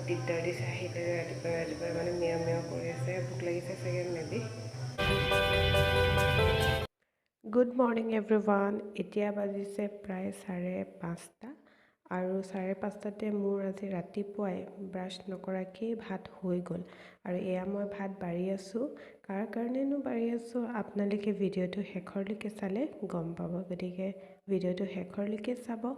দিগদাৰ দিছে আহিলে ৰাতিপুৱা মানে মিয়াও মিয়াও কৰি আছে ভোক লাগিছে চাগে মেবি গুড মৰ্ণিং এভৰিৱান এতিয়া বাজিছে প্ৰায় 5:30 আৰু 5:30তে মোৰ আজি ৰাতিপুৱাই ব্ৰাছ নকৰাকৈ ভাত হৈ গ'ল আৰু এয়া মই ভাত বাঢ়ি আছোঁ কাৰ কাৰণেনো বাঢ়ি আছোঁ আপোনালোকে ভিডিঅ'টো শেষৰলৈকে চালে গম পাব গতিকে ভিডিঅ'টো শেষৰলৈকে চাব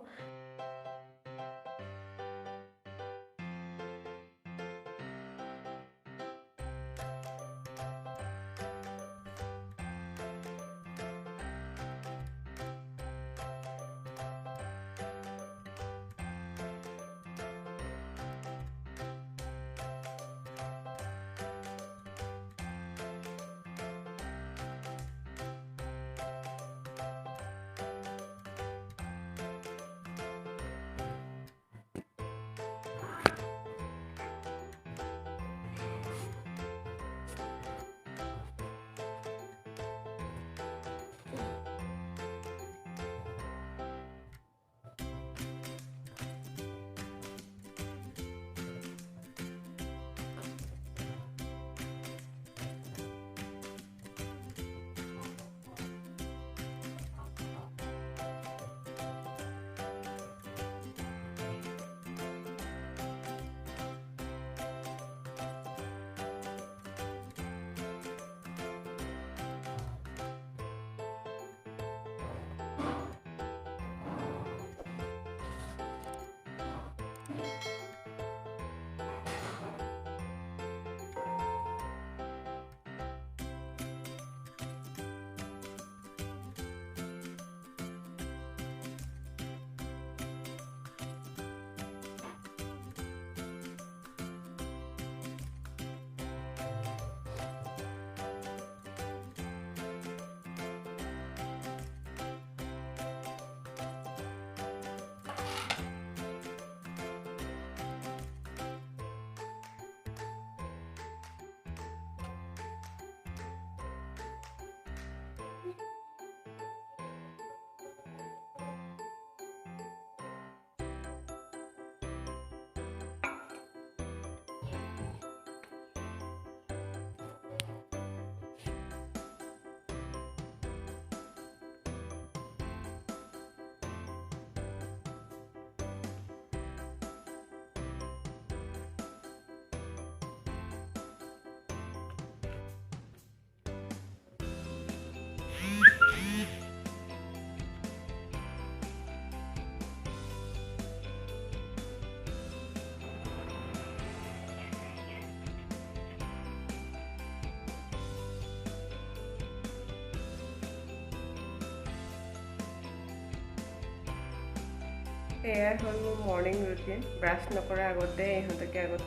এয়া হ'ল মোৰ মৰ্ণিং ৰুটিন ব্ৰাছ নকৰাৰ আগতে ইহঁতকে আগত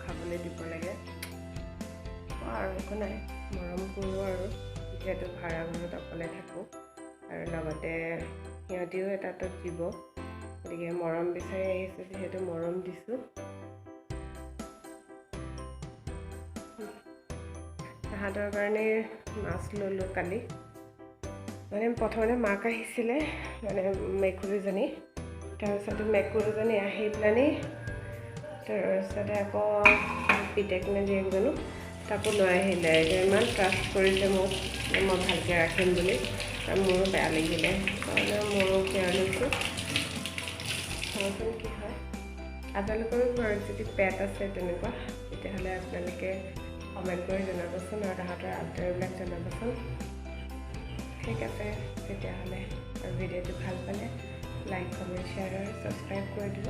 খাবলৈ দিব লাগে আৰু একো নাই মৰম কৰোঁ আৰু যিহেতু ভাড়া ঘৰত অকলে থাকোঁ আৰু লগতে সিহঁতিও এটা জীৱ গতিকে মৰম বিচাৰি আহিছে যিহেতু মৰম দিছোঁ তাহাঁতৰ কাৰণে মাছ ল'লোঁ কালি মানে প্ৰথমতে মাক আহিছিলে মানে মেকুৰীজনী তাৰপিছতে মেকুৰীজনী আহি পেলানি তাৰপিছতে আকৌ পিতেক নে জীয়েকজনো তাকো লৈ আহিলে এতিয়া ইমান ট্ৰাষ্ট কৰিছে মোক মই ভালকৈ ৰাখিম বুলি আৰু মোৰো বেয়া লাগিলে কাৰণে মোৰো কেয়াৰ লৈছোঁ চাওঁচোন কি হয় আপোনালোকৰো ঘৰত যদি পেট আছে তেনেকুৱা তেতিয়াহ'লে আপোনালোকে কমেণ্ট কৰি জনাবচোন আৰু তাহাঁতৰ আপডেটবিলাক জনাবচোন ঠিক আছে তেতিয়াহ'লে আৰু ভিডিঅ'টো ভাল পালে লাইক কমেণ্ট শ্বেয়াৰ আৰু ছাবস্ক্ৰাইব কৰি দিব